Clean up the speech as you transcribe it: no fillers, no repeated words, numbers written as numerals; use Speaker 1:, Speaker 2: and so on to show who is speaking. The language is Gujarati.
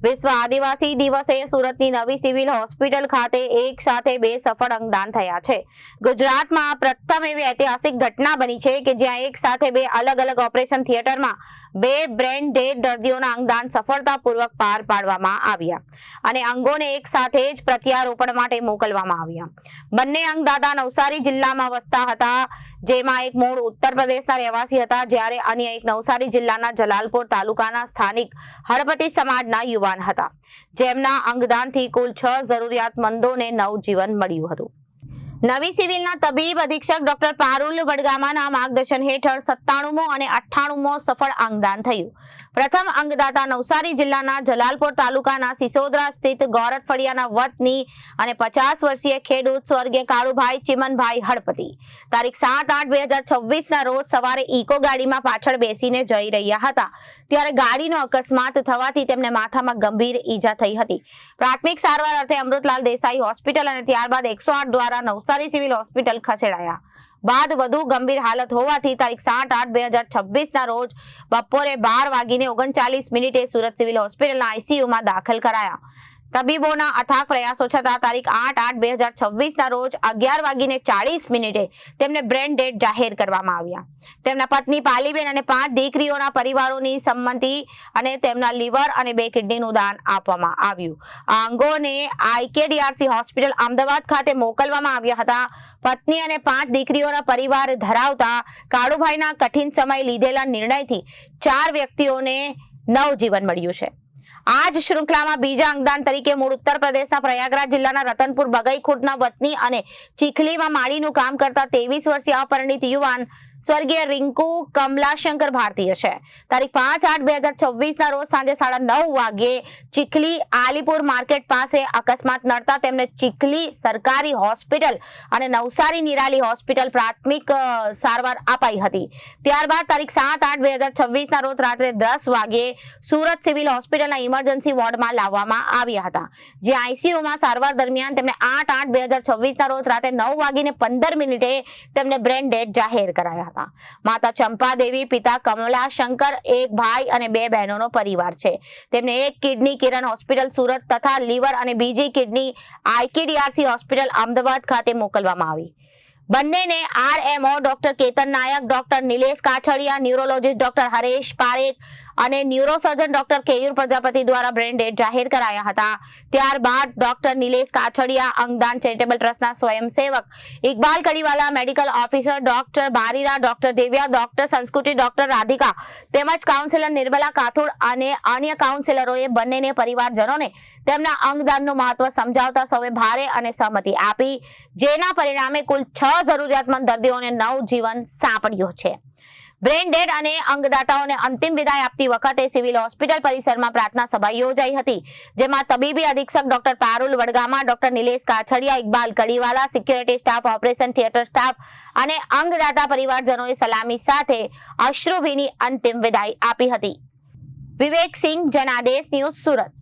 Speaker 1: વિશ્વ આદિવાસી દિવસે સુરતની નવી સિવિલ હોસ્પિટલ ખાતે એક સાથે બે સફળ અંગદાન થયા છે. ગુજરાતમાં પ્રથમ એવી ઐતિહાસિક ઘટના બની છે કે જ્યાં એક સાથે બે અલગ અલગ ઓપરેશન થિયેટરમાં બે બ્રેન ડેડ દર્દીઓના અંગદાન સફળતાપૂર્વક પાર પાડવામાં આવ્યા અને અંગોને એક સાથે જ પ્રત્યારોપણ માટે મોકલવામાં આવ્યા. બંને અંગદાતા નવસારી જિલ્લામાં વસતા હતા, જેમાં એક મૂળ ઉત્તર પ્રદેશના રહેવાસી હતા જ્યારે અન્ય એક નવસારી જિલ્લાના જલાલપોર તાલુકાના સ્થાનિક હળપતિ સમાજના યુવાન હતા, જેમના અંગદાનથી કુલ 6 જરૂરિયાતમંદોને નવજીવન મળ્યું હતું. નવી સિવિલના તબીબ અધિક્ષક ડોક્ટર પારુલ વડગામાના માર્ગદર્શન હેઠળ 97મો અને 98મો સફળ અંગદાન થયું. પ્રથમ અંગદાતા નવસારી જિલ્લાના જલાલપોર તાલુકાના સિસોદરા સ્થિત ગોરત ફળિયાના વતની અને 50 વર્ષીય ખેડૂત સ્વર્ગીય કાળુભાઈ ચિમનભાઈ હળપતિ તારીખ 7/8/2026 ના રોજ સવારે ઇકો ગાડીમાં પાછળ બેસીને જઈ રહ્યા હતા ત્યારે ગાડીનો અકસ્માત થવાથી તેમને માથામાં ગંભીર ઈજા થઈ હતી. પ્રાથમિક સારવાર અર્થે અમૃતલાલ દેસાઈ હોસ્પિટલ અને ત્યારબાદ 108 દ્વારા નવસારી સિવિલ હોસ્પિટલ ખસેડાયા બાદ વધુ ગંભીર હાલત હોવાથી તારીખ 7/8/2026 ના રોજ બપોરે 12:39 સુરત સિવિલ હોસ્પિટલના આઈસીયુમાં દાખલ કરાયા. તબીબોના અથાગ પ્રયાસો છતાં તારીખ 8/8/2026 ના રોજ 11:40 તેમને બ્રેન ડેડ જાહેર કરવામાં આવ્યા. તેમના પત્ની પાલીબેન અને 5 દીકરીઓના પરિવારોની સંમતિ અને તેમના લીવર અને 2 કિડનીનું દાન આપવામાં આવ્યું. આ અંગોને આઈકેડીઆરસી હોસ્પિટલ અમદાવાદ ખાતે મોકલવામાં આવ્યા હતા. પત્ની અને 5 દીકરીઓના પરિવાર ધરાવતા કાળુભાઈના કઠિન સમય લીધેલા નિર્ણયથી 4 વ્યક્તિઓને નવજીવન મળ્યું છે. આ જ શૃંખલામાં બીજા અંગદાન તરીકે મૂળ ઉત્તર પ્રદેશના પ્રયાગરાજ જિલ્લાના રતનપુર બગઈ ખુર્દના વતની અને ચીખલીમાં માળીનું કામ કરતા 23 વર્ષીય અપરિણીત યુવાન સ્વર્ગીય રિંકુ કમલાશંકર ભારતીય છે. તારીખ 5/8/2026 ના રોજ સાંજે 9:30 વાગ્યે ચીખલી આલીપુર માર્કેટ પાસે અકસ્માત નડતા તેમને ચીખલી સરકારી હોસ્પિટલ અને નવસારી નિરાલી હોસ્પિટલ પ્રાથમિક સારવાર અપાઈ હતી. ત્યારબાદ તારીખ 7/8/2026 ના રોજ રાત્રે 10 વાગ્યે સુરત સિવિલ હોસ્પિટલના ઇમરજન્સી વોર્ડમાં લાવવામાં આવ્યા હતા, જે આઈસીયુમાં સારવાર દરમિયાન તેમને 8/8/2026 ના રોજ રાત્રે 9:15 તેમને બ્રેન ડેડ જાહેર કરાયા. માતા ચંપા દેવી, પિતા કમલા શંકર, એક ભાઈ અને 2 બહેનોનો પરિવાર છે. તેમને એક કિડની કિરણ હોસ્પિટલ સુરત તથા લીવર અને બીજી કિડની આઈકેડીઆરસી હોસ્પિટલ અમદાવાદ ખાતે મોકલવામાં આવી. બંનેને RMO doctor Ketan Nayak, doctor Nilesh Kachhadiya, neurologist doctor Haresh Parekh અને ન્યુરોસર્જન ડોક્ટર કેયુર પ્રજાપતિ દ્વારા બ્રેન ડેડ જાહેર કરાયા હતા. ત્યારબાદ ડોક્ટર નિલેશ કાછડિયા, અંગદાન ચેરિટેબલ ટ્રસ્ટના સ્વયંસેવક Iqbal Kadiwala, medical officer doctor Barira, doctor Devya, doctor Sanskruti, doctor Radhika તેમજ કાઉન્સિલર નિર્મલા કાથોડ અને અન્ય કાઉન્સિલરોએ બંનેને પરિવારજનોને તેમના અંગદાનનું મહત્વ સમજાવતા સૌએ ભારે અને સહમતિ આપી, જેના પરિણામે કુલ 6 જરૂરિયાતમંદ દર્દીઓને નવજીવન સાંપડ્યું છે. બ્રેન ડેડ અને અંગદાતાઓને અંતિમ વિદાય આપતી વખતે સિવિલ હોસ્પિટલ પરિસરમાં પ્રાર્થના સભા યોજાઈ હતી, જેમાં તબીબી અધિક્ષક doctor Parul Vadgama, doctor Nilesh Kachhadiya, Iqbal Kadiwala, security staff, operation theatre staff અને અંગદાતા પરિવારજનોએ સલામી સાથે અશ્રુભીની અંતિમ વિદાય આપી હતી. વિવેક સિંહ, જનાદેશ ન્યૂઝ, સુરત.